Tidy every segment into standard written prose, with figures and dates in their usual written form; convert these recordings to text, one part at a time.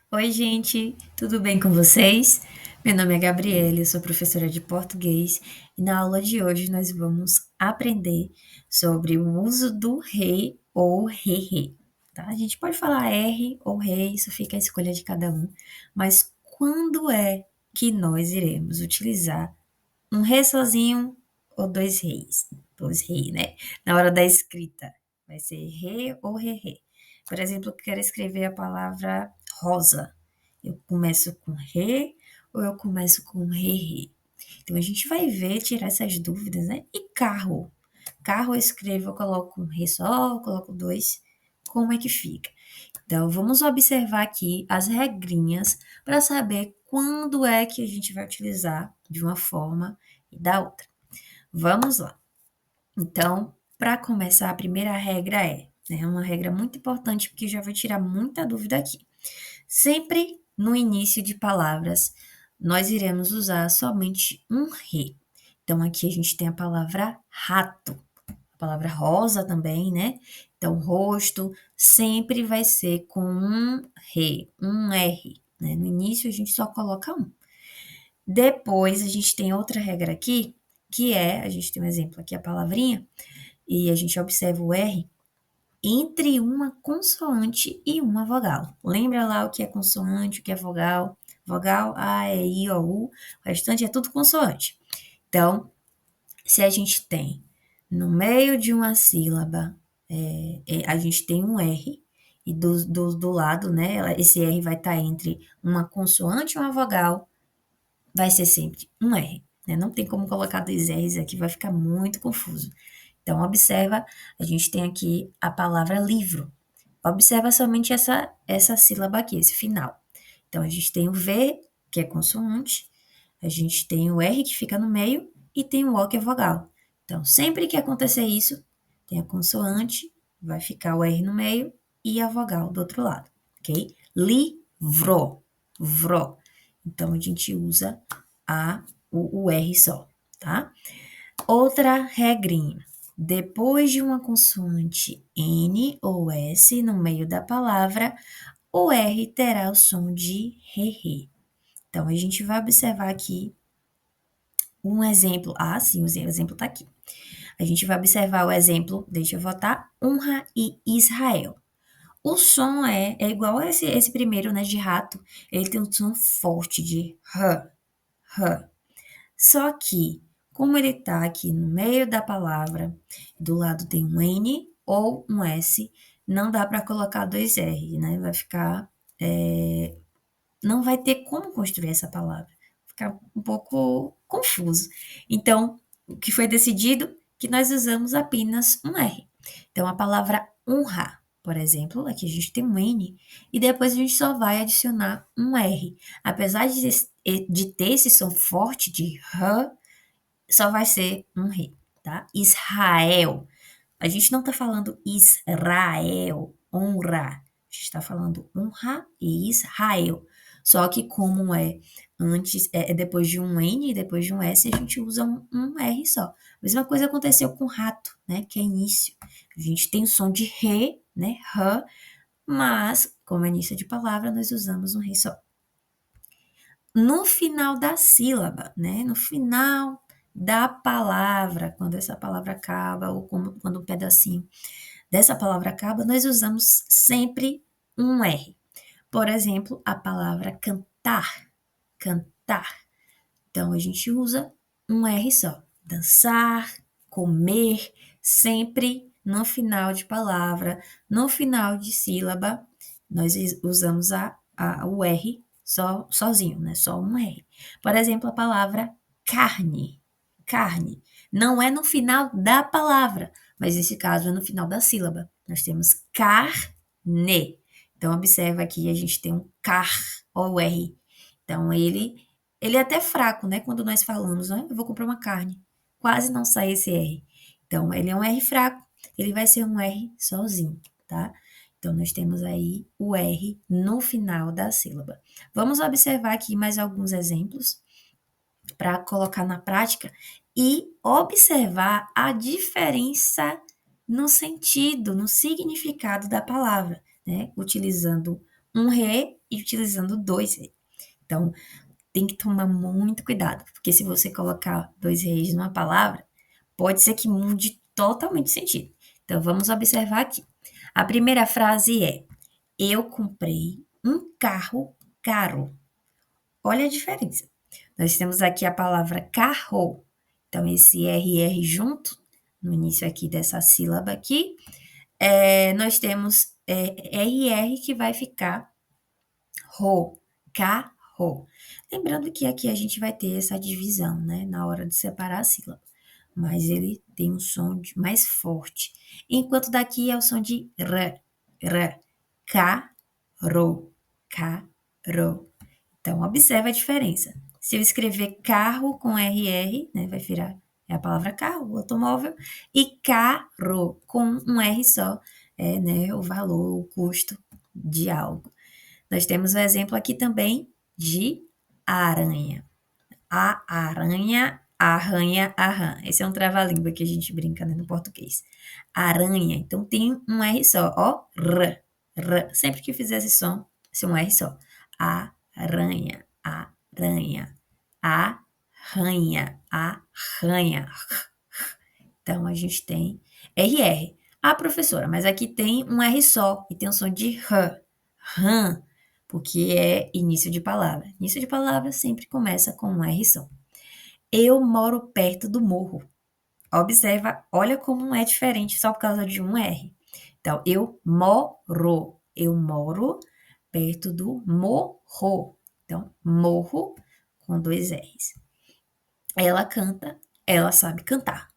Oi, gente, tudo bem com vocês? Meu nome é Gabriele, eu sou professora de português e na aula de hoje nós vamos aprender sobre o uso do re ou re-re, tá? A gente pode falar R ou re, isso fica à escolha de cada um, mas quando é que nós iremos utilizar um re sozinho ou dois reis? Dois reis, né? Na hora da escrita, vai ser re ou re-re. Por exemplo, eu quero escrever a palavra rosa. Eu começo com re ou eu começo com re-re? Então, a gente vai ver, tirar essas dúvidas, né? E carro? Carro eu escrevo, eu coloco um re só, eu coloco dois. Como é que fica? Então, vamos observar aqui as regrinhas para saber quando é que a gente vai utilizar de uma forma e da outra. Vamos lá. Então, para começar, a primeira regra é uma regra muito importante porque já vai tirar muita dúvida aqui. Sempre no início de palavras, nós iremos usar somente um re. Então, aqui a gente tem a palavra rato, a palavra rosa também, né? Então, rosto sempre vai ser com um re, um R, né? No início a gente só coloca um. Depois a gente tem outra regra aqui, que é, a gente tem um exemplo aqui, a palavrinha, e a gente observa o R entre uma consoante e uma vogal. Lembra lá o que é consoante, o que é vogal? Vogal, A, E, I, O, U, o restante é tudo consoante. Então, se a gente tem no meio de uma sílaba, a gente tem um R, e do lado, né, esse R vai estar entre uma consoante e uma vogal, vai ser sempre um R. Né? Não tem como colocar dois R's aqui, vai ficar muito confuso. Então, observa, a gente tem aqui a palavra livro. Observa somente essa sílaba aqui, esse final. Então, a gente tem o V, que é consoante, a gente tem o R que fica no meio e tem o O que é vogal. Então, sempre que acontecer isso, tem a consoante, vai ficar o R no meio e a vogal do outro lado, ok? Livro, vro. Então, a gente usa o R só, tá? Outra regrinha. Depois de uma consoante N ou S no meio da palavra, o R terá o som de re-re. Então, a gente vai observar aqui um exemplo. Ah, sim, o exemplo está aqui. A gente vai observar o exemplo, deixa eu votar, Honra e Israel. O som é igual a esse primeiro, né, de rato. Ele tem um som forte de r, r. Só que, como ele está aqui no meio da palavra, do lado tem um N ou um S, não dá para colocar dois R, né? Vai ficar. Não vai ter como construir essa palavra. Ficar um pouco confuso. Então, o que foi decidido? Que nós usamos apenas um R. Então, a palavra honra, por exemplo, aqui a gente tem um N, e depois a gente só vai adicionar um R. Apesar de ter esse som forte de R, só vai ser um re, tá? Israel. A gente não está falando Israel, honra. A gente está falando honra e Israel. Só que como é depois de um N e depois de um S, a gente usa um R só. A mesma coisa aconteceu com rato, né? Que é início. A gente tem o som de re, né? R, mas, como é início de palavra, nós usamos um re só. No final da sílaba, né? No final da palavra, quando essa palavra acaba, ou quando um pedacinho dessa palavra acaba, nós usamos sempre um R. Por exemplo, a palavra cantar, cantar. Então, a gente usa um R só. Dançar, comer, sempre no final de palavra, no final de sílaba, nós usamos o R sozinho, né? Só um R. Por exemplo, a palavra carne, carne. Não é no final da palavra, mas nesse caso é no final da sílaba. Nós temos carne. Então, observa aqui, a gente tem um car, o R. Então, ele é até fraco, né? Quando nós falamos, né? Eu vou comprar uma carne. Quase não sai esse R. Então, ele é um R fraco, ele vai ser um R sozinho, tá? Então, nós temos aí o R no final da sílaba. Vamos observar aqui mais alguns exemplos para colocar na prática e observar a diferença no sentido, no significado da palavra, né? Utilizando um re e utilizando dois re. Então, tem que tomar muito cuidado, porque se você colocar dois reis numa palavra, pode ser que mude totalmente o sentido. Então, vamos observar aqui. A primeira frase é: eu comprei um carro caro. Olha a diferença. Nós temos aqui a palavra carro. Então, esse RR junto, no início aqui dessa sílaba aqui, nós temos RR que vai ficar ro, carro. Lembrando que aqui a gente vai ter essa divisão, né, na hora de separar a sílaba. Mas ele tem um som mais forte. Enquanto daqui é o som de r, r, caro, caro. Então, observa a diferença. Se eu escrever carro com RR, né, vai virar a palavra carro, automóvel, e carro com um R só, né, o valor, o custo de algo. Nós temos o exemplo aqui também de aranha. A aranha arranha a rã. Esse é um trava-língua que a gente brinca, né, no português. Aranha, então tem um R só, ó, r, r. Sempre que fizer esse som, esse é um R só. Aranha, aranha, arranha, arranha. Então, a gente tem RR. Ah, professora, mas aqui tem um R só e tem um som de r, rã, porque é início de palavra. Início de palavra sempre começa com um R só. Eu moro perto do morro. Observa, olha como é diferente só por causa de um R. Então, eu moro perto do morro. Então, morro com dois R's. Ela canta, ela sabe cantar.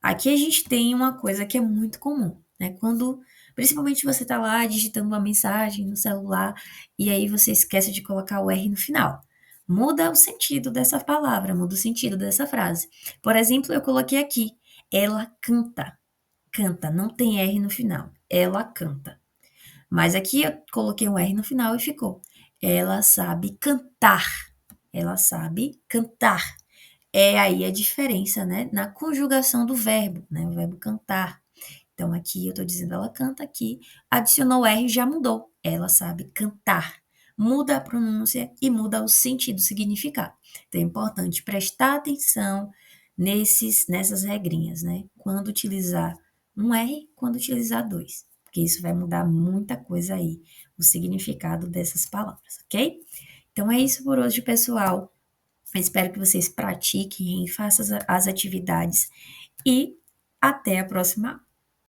Aqui a gente tem uma coisa que é muito comum, né? Quando, principalmente você tá lá digitando uma mensagem no celular e aí você esquece de colocar o R no final. Muda o sentido dessa palavra, muda o sentido dessa frase. Por exemplo, eu coloquei aqui, ela canta. Canta, não tem R no final. Ela canta. Mas aqui eu coloquei um R no final e ficou. Ela sabe cantar. Ela sabe cantar. É aí a diferença, né, na conjugação do verbo, né, o verbo cantar. Então, aqui eu estou dizendo ela canta, aqui adicionou R já mudou. Ela sabe cantar. Muda a pronúncia e muda o sentido, o significado. Então, é importante prestar atenção nessas regrinhas, né? Quando utilizar um R, quando utilizar dois. Porque isso vai mudar muita coisa aí, o significado dessas palavras, ok? Então, é isso por hoje, pessoal. Eu espero que vocês pratiquem e façam as atividades. E até a próxima